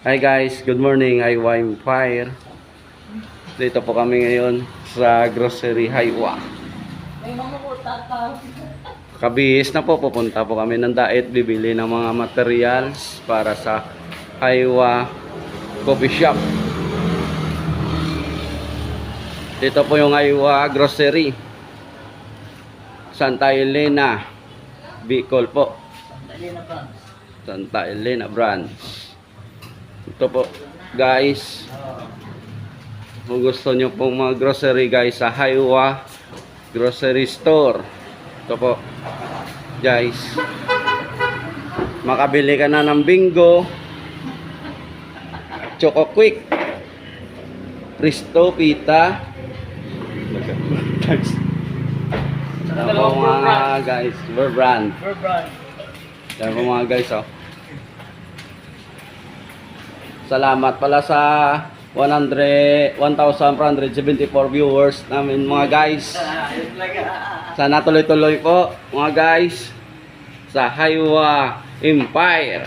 Hi guys, good morning. Hiwa Empire. Dito po kami ngayon sa grocery Hiwa. Kabihis na po, pupunta po kami ng Daet, bibili ng mga materials para sa Hiwa Coffee Shop. Dito po yung Hiwa Grocery, Santa Elena, Bicol po. Santa Elena branch. Ito po guys, kung gusto nyo pong mga grocery guys sa Hiwa Grocery Store, ito po guys, makabili ka na ng Bingo, Choco Quick, Risto, Pita. Ito po mga guys, Bear Brand. Ito po mga guys, oh. Salamat pala sa 1,474 viewers namin mga guys. Sana tuloy-tuloy po mga guys sa Hiwa Empire.